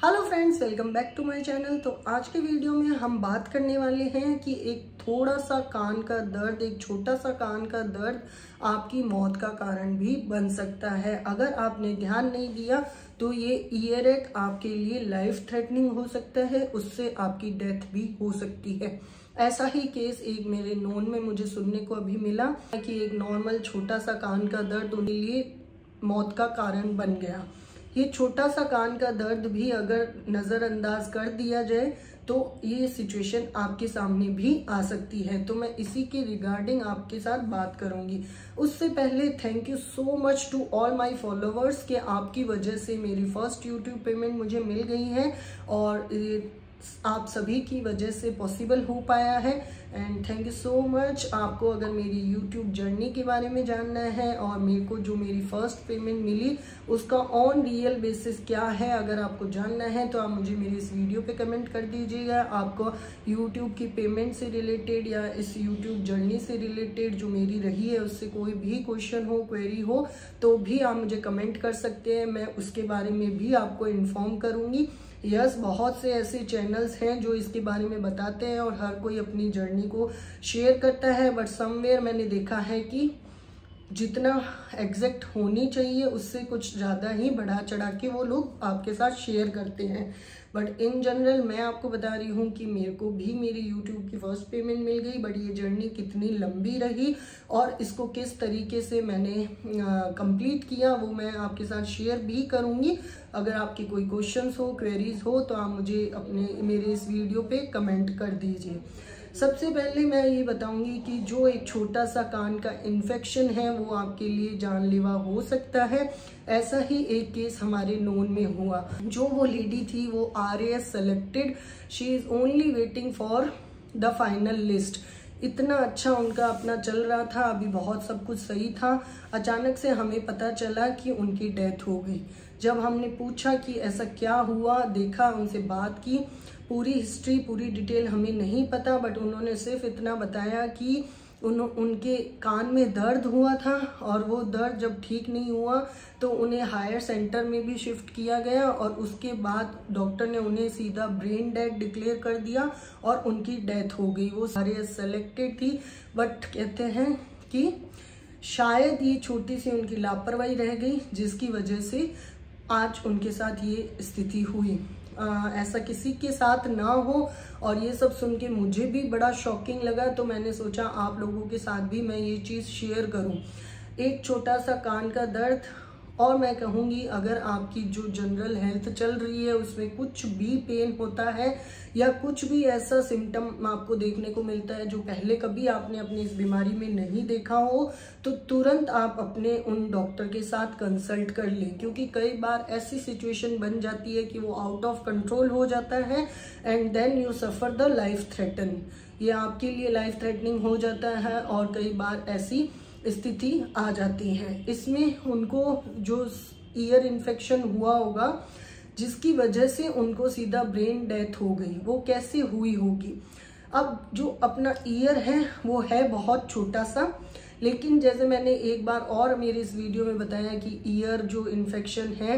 Hello friends, welcome back to my channel. तो आज के वीडियो में हम बात करने वाले हैं कि एक थोड़ा सा कान का दर्द, एक छोटा सा कान का दर्द आपकी मौत का कारण भी बन सकता है। अगर आपने ध्यान नहीं दिया तो ये ईयर एक आपके लिए लाइफ थ्रेटनिंग हो सकता है, उससे आपकी डेथ भी हो सकती है। ऐसा ही केस एक मेरे नोन में मुझे सुनने को अभी मिला कि एक नॉर्मल छोटा सा कान का दर्द उनके लिए मौत का कारण बन गया। ये छोटा सा कान का दर्द भी अगर नज़रअंदाज कर दिया जाए तो ये सिचुएशन आपके सामने भी आ सकती है। तो मैं इसी के रिगार्डिंग आपके साथ बात करूंगी। उससे पहले thank you so much to all my followers कि आपकी वजह से मेरी फर्स्ट यूट्यूब पेमेंट मुझे मिल गई है और आप सभी की वजह से पॉसिबल हो पाया है। And thank you so much. आपको अगर मेरी यूट्यूब जर्नी के बारे में जानना है और मेरे को जो मेरी फर्स्ट पेमेंट मिली उसका ऑन रियल बेसिस क्या है, अगर आपको जानना है तो आप मुझे मेरी इस वीडियो पे कमेंट कर दीजिएगा। आपको यूट्यूब की पेमेंट से रिलेटेड या इस यूट्यूब जर्नी से रिलेटेड जो मेरी रही है उससे कोई भी क्वेश्चन हो, क्वेरी हो तो भी आप मुझे कमेंट कर सकते हैं। मैं उसके बारे में भी आपको इन्फॉर्म करूँगी। यस, बहुत से ऐसे चैनल्स हैं जो इसके बारे में बताते हैं और हर कोई अपनी जर्नी को शेयर करता है, बट समवेयर मैंने देखा है कि जितना एग्जैक्ट होनी चाहिए उससे कुछ ज़्यादा ही बढ़ा चढ़ा के वो लोग आपके साथ शेयर करते हैं। बट इन जनरल मैं आपको बता रही हूँ कि मेरे को भी मेरी यूट्यूब की फर्स्ट पेमेंट मिल गई, बट ये जर्नी कितनी लंबी रही और इसको किस तरीके से मैंने कंप्लीट किया वो मैं आपके साथ शेयर भी करूँगी। अगर आपकी कोई क्वेश्चंस हो, क्वेरीज हो तो आप मुझे मेरे इस वीडियो पे कमेंट कर दीजिए। सबसे पहले मैं ये बताऊंगी कि जो एक छोटा सा कान का इन्फेक्शन है वो आपके लिए जानलेवा हो सकता है। ऐसा ही एक केस हमारे नोन में हुआ। जो वो लेडी थी वो RAS selected, she is only waiting for the final list. इतना अच्छा उनका अपना चल रहा था, अभी बहुत सब कुछ सही था। अचानक से हमें पता चला कि उनकी डेथ हो गई। जब हमने पूछा कि ऐसा क्या हुआ, देखा, उनसे बात की, पूरी हिस्ट्री, पूरी डिटेल हमें नहीं पता, बट उन्होंने सिर्फ इतना बताया कि उनके कान में दर्द हुआ था और वो दर्द जब ठीक नहीं हुआ तो उन्हें हायर सेंटर में भी शिफ्ट किया गया और उसके बाद डॉक्टर ने उन्हें सीधा ब्रेन डेड डिक्लेयर कर दिया और उनकी डेथ हो गई। वो सारे सेलेक्टेड थी, बट कहते हैं कि शायद ये छोटी सी उनकी लापरवाही रह गई जिसकी वजह से आज उनके साथ ये स्थिति हुई। ऐसा किसी के साथ ना हो और ये सब सुन के मुझे भी बड़ा शॉकिंग लगा, तो मैंने सोचा आप लोगों के साथ भी मैं ये चीज़ शेयर करूं। एक छोटा सा कान का दर्द, और मैं कहूँगी अगर आपकी जो जनरल हेल्थ चल रही है उसमें कुछ भी पेन होता है या कुछ भी ऐसा सिम्टम आपको देखने को मिलता है जो पहले कभी आपने अपनी इस बीमारी में नहीं देखा हो, तो तुरंत आप अपने उन डॉक्टर के साथ कंसल्ट कर लें, क्योंकि कई बार ऐसी सिचुएशन बन जाती है कि वो आउट ऑफ कंट्रोल हो जाता है and then you suffer the life threaten. ये आपके लिए लाइफ थ्रेटनिंग हो जाता है और कई बार ऐसी स्थिति आ जाती है। इसमें उनको जो ईयर इन्फेक्शन हुआ होगा जिसकी वजह से उनको सीधा ब्रेन डेथ हो गई, वो कैसे हुई होगी। अब जो अपना ईयर है वो है बहुत छोटा सा, लेकिन जैसे मैंने एक बार और मेरे इस वीडियो में बताया कि ईयर जो इन्फेक्शन है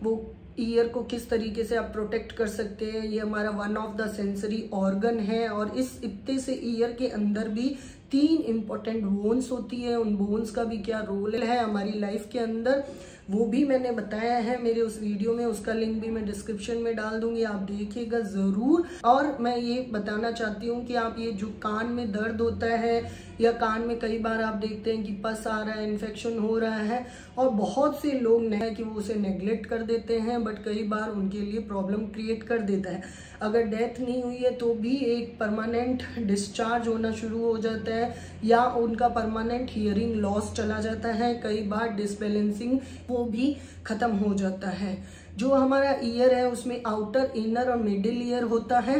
वो ईयर को किस तरीके से आप प्रोटेक्ट कर सकते हैं। ये हमारा one of the sensory organ है और इस इतने से ईयर के अंदर भी 3 इम्पोर्टेंट बोन्स होती है। उन बोन्स का भी क्या रोल है हमारी लाइफ के अंदर वो भी मैंने बताया है मेरे उस वीडियो में, उसका लिंक भी मैं डिस्क्रिप्शन में डाल दूंगी, आप देखिएगा ज़रूर। और मैं ये बताना चाहती हूँ कि आप ये जो कान में दर्द होता है या कान में कई बार आप देखते हैं कि पस आ रहा है, इन्फेक्शन हो रहा है, और बहुत से लोग नहीं कि वो उसे नेग्लेक्ट कर देते हैं, बट कई बार उनके लिए प्रॉब्लम क्रिएट कर देता है। अगर डेथ नहीं हुई है तो भी एक परमानेंट डिस्चार्ज होना शुरू हो जाता है या उनका परमानेंट हियरिंग लॉस चला जाता है, कई बार डिसबैलेंसिंग वो भी खत्म हो जाता है। जो हमारा ईयर है उसमें आउटर, इनर और मिडिल ईयर होता है।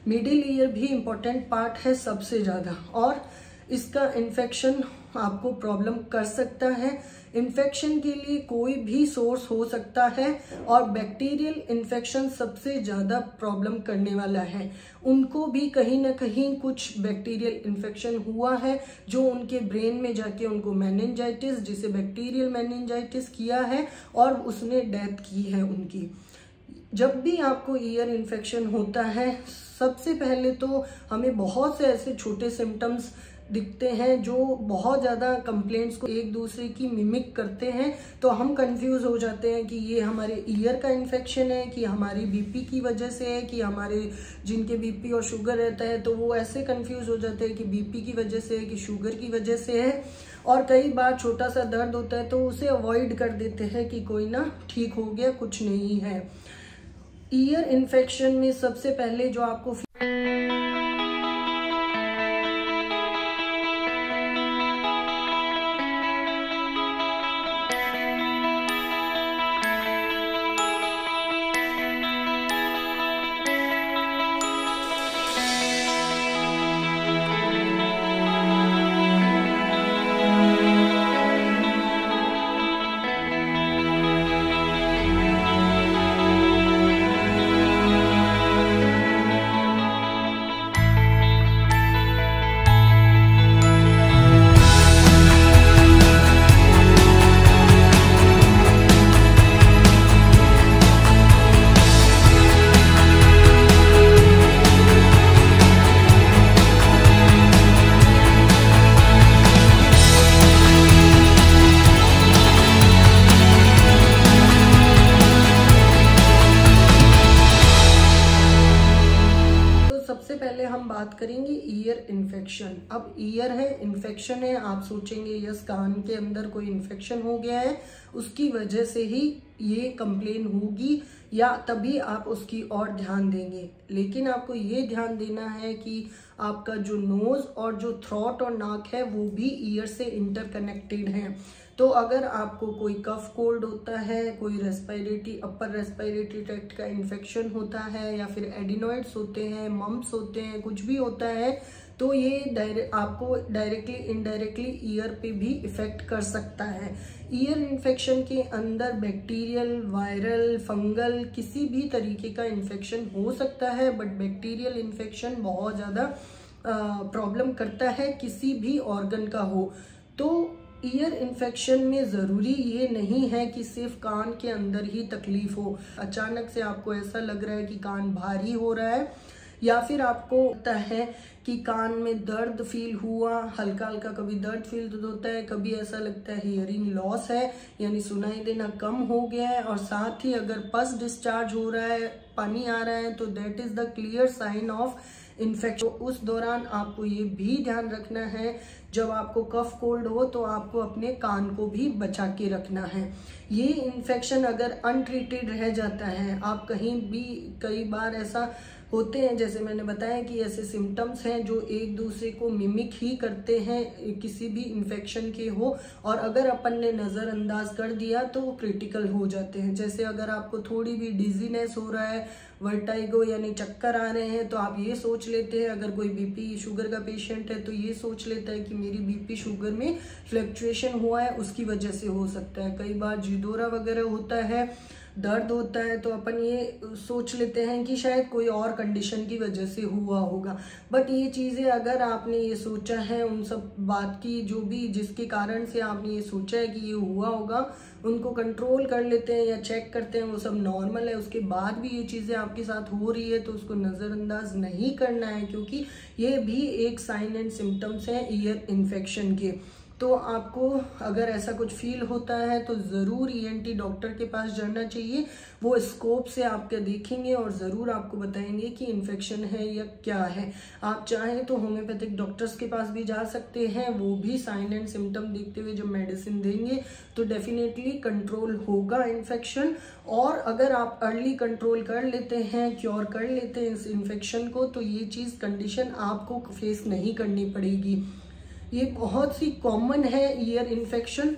मिडिल ईयर भी इम्पोर्टेंट पार्ट है सबसे ज़्यादा, और इसका इन्फेक्शन आपको प्रॉब्लम कर सकता है। इन्फेक्शन के लिए कोई भी सोर्स हो सकता है और बैक्टीरियल इन्फेक्शन सबसे ज़्यादा प्रॉब्लम करने वाला है। उनको भी कहीं ना कहीं कुछ बैक्टीरियल इन्फेक्शन हुआ है जो उनके ब्रेन में जाके उनको मेनिंजाइटिस, जिसे बैक्टीरियल मेनिंजाइटिस किया है और उसने डेथ की है उनकी। जब भी आपको ईयर इन्फेक्शन होता है, सबसे पहले तो हमें बहुत से ऐसे छोटे सिम्टम्स दिखते हैं जो बहुत ज़्यादा कंप्लेंट्स को एक दूसरे की मिमिक करते हैं, तो हम कंफ्यूज हो जाते हैं कि ये हमारे ईयर का इन्फेक्शन है, कि हमारी बीपी की वजह से है, कि हमारे जिनके बीपी और शुगर रहता है तो वो ऐसे कंफ्यूज हो जाते हैं कि बीपी की वजह से है कि शुगर की वजह से है। और कई बार छोटा सा दर्द होता है तो उसे अवॉइड कर देते हैं कि कोई ना ठीक हो गया, कुछ नहीं है। ईयर इन्फेक्शन में सबसे पहले जो आपको हम बात करेंगे ईयर इन्फेक्शन। अब ईयर है, इन्फेक्शन है, आप सोचेंगे यस कान के अंदर कोई इन्फेक्शन हो गया है, उसकी वजह से ही ये कंप्लेन होगी या तभी आप उसकी ओर ध्यान देंगे। लेकिन आपको ये ध्यान देना है कि आपका जो नोज और जो थ्रोट और नाक है वो भी ईयर से इंटरकनेक्टेड है। तो अगर आपको कोई कफ कोल्ड होता है, कोई रेस्पिरेटरी अपर रेस्पिरेटरी ट्रैक्ट का इन्फेक्शन होता है या फिर एडिनॉइड्स होते हैं, मम्प्स होते हैं, कुछ भी होता है, तो ये आपको डायरेक्टली इनडायरेक्टली ईयर पे भी इफेक्ट कर सकता है। ईयर इन्फेक्शन के अंदर बैक्टीरियल, वायरल, फंगल किसी भी तरीके का इन्फेक्शन हो सकता है, बट बैक्टीरियल इन्फेक्शन बहुत ज़्यादा प्रॉब्लम करता है, किसी भी ऑर्गन का हो। तो ईयर इन्फेक्शन में ज़रूरी ये नहीं है कि सिर्फ कान के अंदर ही तकलीफ हो। अचानक से आपको ऐसा लग रहा है कि कान भारी हो रहा है या फिर आपको लगता है कि कान में दर्द फील हुआ, हल्का हल्का कभी दर्द फील होता है, कभी ऐसा लगता है हियरिंग लॉस है यानी सुनाई देना कम हो गया है, और साथ ही अगर पस डिस्चार्ज हो रहा है, पानी आ रहा है, तो that is the clear sign of infection. उस दौरान आपको ये भी ध्यान रखना है, जब आपको कफ कोल्ड हो तो आपको अपने कान को भी बचा के रखना है। ये इन्फेक्शन अगर अनट्रीटेड रह जाता है, आप कहीं भी, कई बार ऐसा होते हैं जैसे मैंने बताया कि ऐसे सिम्टम्स हैं जो एक दूसरे को मिमिक ही करते हैं किसी भी इन्फेक्शन के हो, और अगर अपन ने नज़रअंदाज कर दिया तो वो क्रिटिकल हो जाते हैं। जैसे अगर आपको थोड़ी भी डिजीनेस हो रहा है, वर्टाइगो यानी चक्कर आ रहे हैं, तो आप ये सोच लेते हैं, अगर कोई बीपी शुगर का पेशेंट है तो ये सोच लेता है कि मेरी बीपी शुगर में फ्लक्चुएशन हुआ है, उसकी वजह से हो सकता है। कई बार जिदोरा वगैरह होता है, दर्द होता है, तो अपन ये सोच लेते हैं कि शायद कोई और कंडीशन की वजह से हुआ होगा। बट ये चीज़ें अगर आपने ये सोचा है, उन सब बात की जो भी जिसके कारण से आपने ये सोचा है कि ये हुआ होगा, उनको कंट्रोल कर लेते हैं या चेक करते हैं वो सब नॉर्मल है, उसके बाद भी ये चीज़ें आपके साथ हो रही है तो उसको नज़रअंदाज नहीं करना है, क्योंकि ये भी एक साइन एंड सिम्टम्स हैं ईयर इन्फेक्शन के। तो आपको अगर ऐसा कुछ फील होता है तो ज़रूर ईएनटी डॉक्टर के पास जाना चाहिए। वो स्कोप से आपके देखेंगे और ज़रूर आपको बताएंगे कि इन्फेक्शन है या क्या है। आप चाहें तो होम्योपैथिक डॉक्टर्स के पास भी जा सकते हैं, वो भी साइन एंड सिम्टम देखते हुए जब मेडिसिन देंगे तो डेफिनेटली कंट्रोल होगा इन्फेक्शन। और अगर आप अर्ली कंट्रोल कर लेते हैं, क्योर कर लेते हैं इस इन्फेक्शन को, तो ये चीज़ कंडीशन आपको फेस नहीं करनी पड़ेगी। ये बहुत सी कॉमन है ईयर इन्फेक्शन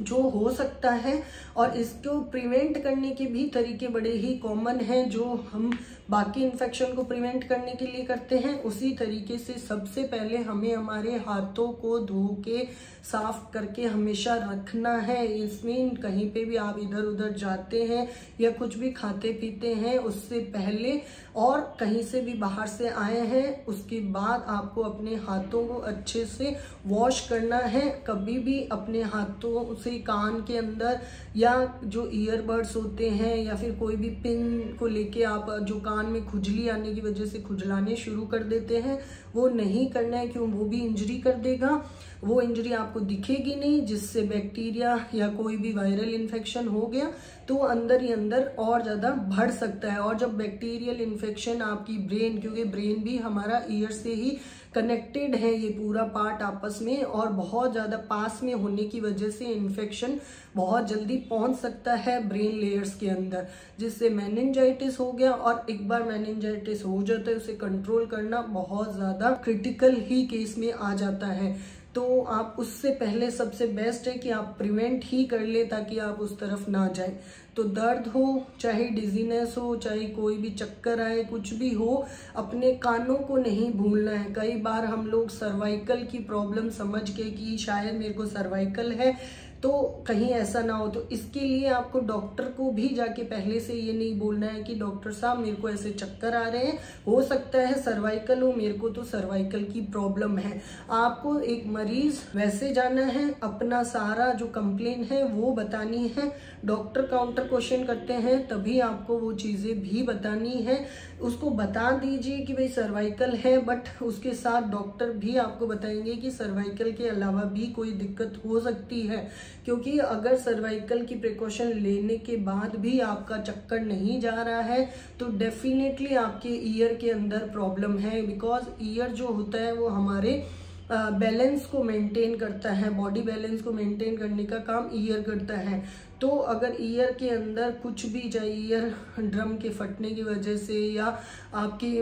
जो हो सकता है, और इसको प्रिवेंट करने के भी तरीके बड़े ही कॉमन हैं जो हम बाकी इन्फेक्शन को प्रिवेंट करने के लिए करते हैं। उसी तरीके से सबसे पहले हमें हमारे हाथों को धो के साफ करके हमेशा रखना है। इसमें कहीं पे भी आप इधर उधर जाते हैं या कुछ भी खाते पीते हैं उससे पहले, और कहीं से भी बाहर से आए हैं उसके बाद आपको अपने हाथों को अच्छे से वॉश करना है। कभी भी अपने हाथों से से कान के अंदर या जो ईयरबड्स होते हैं या फिर कोई भी पिन को लेके आप जो कान में खुजली आने की वजह से खुजलाने शुरू कर देते हैं, वो नहीं करना है, क्यों? वो भी इंजरी कर देगा। वो इंजरी आपको दिखेगी नहीं, जिससे बैक्टीरिया या कोई भी वायरल इन्फेक्शन हो गया तो अंदर ही अंदर और ज़्यादा बढ़ सकता है। और जब बैक्टीरियल इन्फेक्शन आपकी ब्रेन, क्योंकि ब्रेन भी हमारा ईयर से ही कनेक्टेड है, ये पूरा पार्ट आपस में, और बहुत ज़्यादा पास में होने की वजह से इन्फेक्शन बहुत जल्दी पहुंच सकता है ब्रेन लेयर्स के अंदर, जिससे मेनिंजाइटिस हो गया। और एक बार मेनिंजाइटिस हो जाता है, उसे कंट्रोल करना बहुत ज़्यादा क्रिटिकल ही केस में आ जाता है। तो आप उससे पहले सबसे बेस्ट है कि आप प्रिवेंट ही कर ले, ताकि आप उस तरफ ना जाए। तो दर्द हो, चाहे डिजीनेस हो, चाहे कोई भी चक्कर आए, कुछ भी हो, अपने कानों को नहीं भूलना है। कई बार हम लोग सर्वाइकल की प्रॉब्लम समझ के कि शायद मेरे को सर्वाइकल है, तो कहीं ऐसा ना हो, तो इसके लिए आपको डॉक्टर को भी जाके पहले से ये नहीं बोलना है कि डॉक्टर साहब मेरे को ऐसे चक्कर आ रहे हैं, हो सकता है सर्वाइकल हो, मेरे को तो सर्वाइकल की प्रॉब्लम है। आपको एक मरीज वैसे जाना है, अपना सारा जो कंप्लेन है वो बतानी है। डॉक्टर काउंटर क्वेश्चन करते हैं तभी आपको वो चीज़ें भी बतानी है। उसको बता दीजिए कि भाई सर्वाइकल है, बट उसके साथ डॉक्टर भी आपको बताएंगे कि सर्वाइकल के अलावा भी कोई दिक्कत हो सकती है, क्योंकि अगर सर्वाइकल की प्रिकॉशन लेने के बाद भी आपका चक्कर नहीं जा रहा है तो डेफिनेटली आपके ईयर के अंदर प्रॉब्लम है। बिकॉज ईयर जो होता है वो हमारे बैलेंस को मेंटेन करता है, बॉडी बैलेंस को मेंटेन करने का काम ईयर करता है। तो अगर ईयर के अंदर कुछ भी, चाहे ईयर ड्रम के फटने की वजह से या आपकी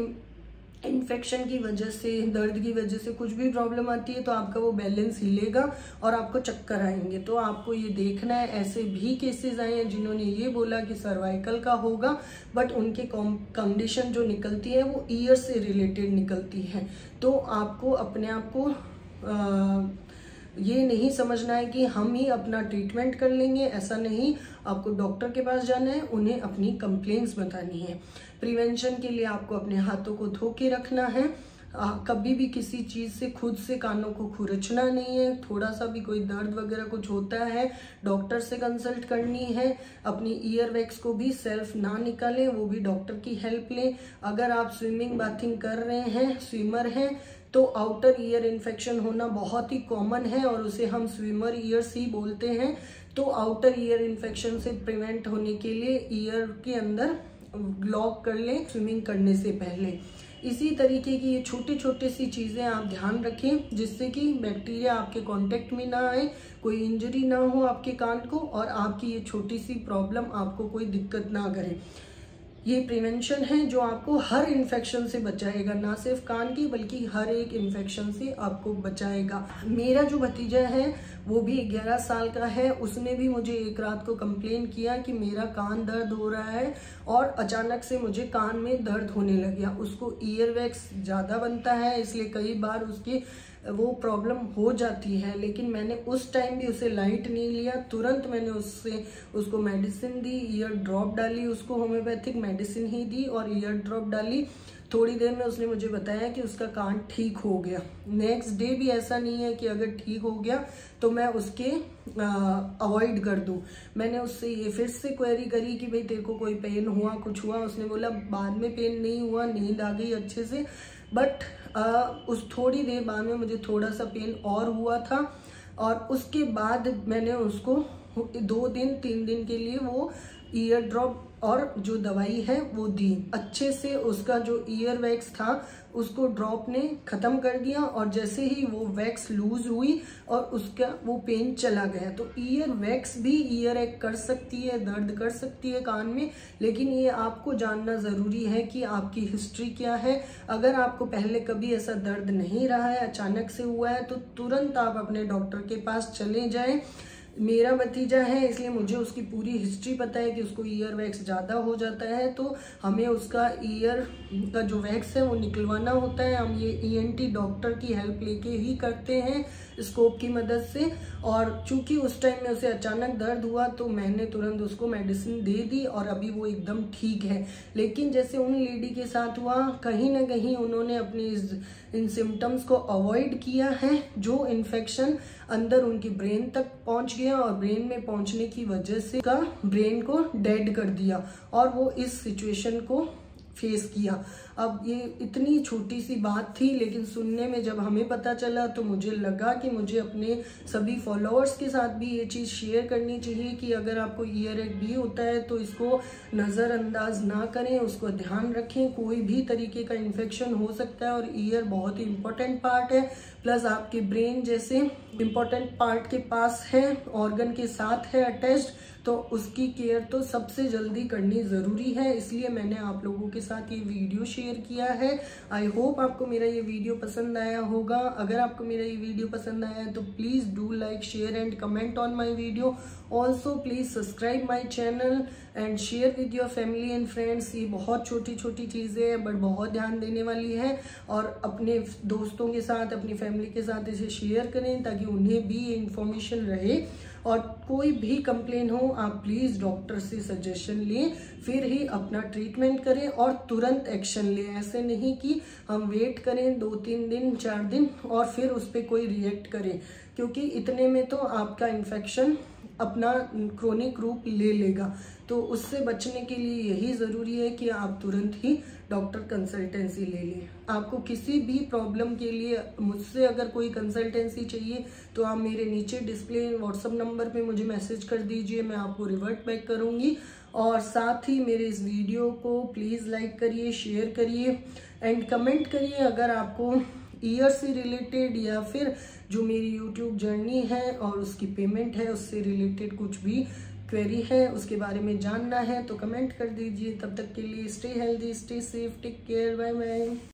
इन्फेक्शन की वजह से, दर्द की वजह से कुछ भी प्रॉब्लम आती है, तो आपका वो बैलेंस हिलेगा और आपको चक्कर आएंगे। तो आपको ये देखना है, ऐसे भी केसेस आए हैं जिन्होंने ये बोला कि सर्वाइकल का होगा, बट उनके कंडीशन जो निकलती है वो ईयर से रिलेटेड निकलती है। तो आपको अपने आप को ये नहीं समझना है कि हम ही अपना ट्रीटमेंट कर लेंगे, ऐसा नहीं। आपको डॉक्टर के पास जाना है, उन्हें अपनी कंप्लेंट्स बतानी है। प्रिवेंशन के लिए आपको अपने हाथों को धो के रखना है। कभी भी किसी चीज़ से खुद से कानों को खुरचना नहीं है। थोड़ा सा भी कोई दर्द वगैरह कुछ होता है, डॉक्टर से कंसल्ट करनी है। अपनी ईयर वैक्स को भी सेल्फ ना निकालें, वो भी डॉक्टर की हेल्प लें। अगर आप स्विमिंग बाथिंग कर रहे हैं, स्विमर हैं, तो आउटर ईयर इन्फेक्शन होना बहुत ही कॉमन है और उसे हम स्विमर ईयर्स ही बोलते हैं। तो आउटर ईयर इन्फेक्शन से प्रिवेंट होने के लिए ईयर के अंदर लॉक कर लें स्विमिंग करने से पहले। इसी तरीके की ये छोटी छोटी सी चीज़ें आप ध्यान रखें, जिससे कि बैक्टीरिया आपके कांटेक्ट में ना आए, कोई इंजरी ना हो आपके कान को, और आपकी ये छोटी सी प्रॉब्लम आपको कोई दिक्कत ना करे। ये प्रिवेंशन है जो आपको हर इन्फेक्शन से बचाएगा, ना सिर्फ कान की बल्कि हर एक इन्फेक्शन से आपको बचाएगा। मेरा जो भतीजा है वो भी 11 साल का है, उसने भी मुझे एक रात को कंप्लेन किया कि मेरा कान दर्द हो रहा है और अचानक से मुझे कान में दर्द होने लग गया। उसको ईयर वैक्स ज़्यादा बनता है, इसलिए कई बार उसकी वो प्रॉब्लम हो जाती है, लेकिन मैंने उस टाइम भी उसे लाइट नहीं लिया। तुरंत मैंने उसको मेडिसिन दी, ईयर ड्रॉप डाली, उसको होम्योपैथिक मेडिसिन ही दी और ईयर ड्रॉप डाली। थोड़ी देर में उसने मुझे बताया कि उसका कान ठीक हो गया। नेक्स्ट डे भी ऐसा नहीं है कि अगर ठीक हो गया तो मैं उसके अवॉइड कर दूं। मैंने उससे ये फिर से क्वेरी करी कि भाई तेरे को कोई पेन हुआ, कुछ हुआ? उसने बोला बाद में पेन नहीं हुआ, नींद आ गई अच्छे से, बट उस थोड़ी देर बाद में मुझे थोड़ा सा पेन और हुआ था। और उसके बाद मैंने उसको 2 दिन 3 दिन के लिए वो ईयर ड्रॉप और जो दवाई है वो दी। अच्छे से उसका जो ईयर वैक्स था उसको ड्रॉप ने ख़त्म कर दिया, और जैसे ही वो वैक्स लूज हुई और उसका वो पेन चला गया। तो ईयर वैक्स भी ईयर एक कर सकती है, दर्द कर सकती है कान में, लेकिन ये आपको जानना ज़रूरी है कि आपकी हिस्ट्री क्या है। अगर आपको पहले कभी ऐसा दर्द नहीं रहा है, अचानक से हुआ है, तो तुरंत आप अपने डॉक्टर के पास चले जाएं। मेरा भतीजा है इसलिए मुझे उसकी पूरी हिस्ट्री पता है कि उसको ईयर वैक्स ज़्यादा हो जाता है, तो हमें उसका ईयर का जो वैक्स है वो निकलवाना होता है। हम ये ENT डॉक्टर की हेल्प लेके ही करते हैं, स्कोप की मदद से। और चूंकि उस टाइम में उसे अचानक दर्द हुआ तो मैंने तुरंत उसको मेडिसिन दे दी और अभी वो एकदम ठीक है। लेकिन जैसे उन लेडी के साथ हुआ, कहीं ना कहीं उन्होंने अपनी इन सिम्टम्स को अवॉइड किया है, जो इन्फेक्शन अंदर उनकी ब्रेन तक पहुंच गया पहुंचे और ब्रेन में पहुंचने की वजह से का ब्रेन को डेड कर दिया और वो इस सिचुएशन को फेस किया। अब ये इतनी छोटी सी बात थी, लेकिन सुनने में जब हमें पता चला तो मुझे लगा कि मुझे अपने सभी फॉलोअर्स के साथ भी ये चीज़ शेयर करनी चाहिए कि अगर आपको ईयर एक भी होता है तो इसको नज़रअंदाज ना करें, उसको ध्यान रखें। कोई भी तरीके का इन्फेक्शन हो सकता है और ईयर बहुत ही इम्पोर्टेंट पार्ट है, प्लस आपके ब्रेन जैसे इम्पोर्टेंट पार्ट के पास है, ऑर्गन के साथ है अटैच्ड, तो उसकी केयर तो सबसे जल्दी करनी ज़रूरी है। इसलिए मैंने आप लोगों के साथ ये वीडियो शेयर किया है। आई होप आपको मेरा ये वीडियो पसंद आया होगा। अगर आपको मेरा ये वीडियो पसंद आया है तो please do like, share and comment on my video. Also please subscribe my channel and share with your family and friends. ये बहुत छोटी छोटी चीज़ें हैं बट बहुत ध्यान देने वाली है, और अपने दोस्तों के साथ, अपनी फैमिली के साथ इसे शेयर करें ताकि उन्हें भी इंफॉर्मेशन रहे। और कोई भी कंप्लेन हो आप प्लीज़ डॉक्टर से सजेशन लें, फिर ही अपना ट्रीटमेंट करें और तुरंत एक्शन लें। ऐसे नहीं कि हम वेट करें 2-3 दिन 4 दिन और फिर उस पर कोई रिएक्ट करें, क्योंकि इतने में तो आपका इन्फेक्शन अपना क्रोनिक रूप ले लेगा। तो उससे बचने के लिए यही ज़रूरी है कि आप तुरंत ही डॉक्टर कंसल्टेंसी ले लें। आपको किसी भी प्रॉब्लम के लिए मुझसे अगर कोई कंसल्टेंसी चाहिए तो आप मेरे नीचे डिस्प्ले व्हाट्सएप नंबर पे मुझे मैसेज कर दीजिए, मैं आपको रिवर्ट बैक करूँगी। और साथ ही मेरे इस वीडियो को प्लीज़ लाइक करिए, शेयर करिए एंड कमेंट करिए अगर आपको ईयर से रिलेटेड या फिर जो मेरी यूट्यूब जर्नी है और उसकी पेमेंट है उससे रिलेटेड कुछ भी क्वेरी है, उसके बारे में जानना है तो कमेंट कर दीजिए। तब तक के लिए stay healthy, stay safe, take care, bye bye.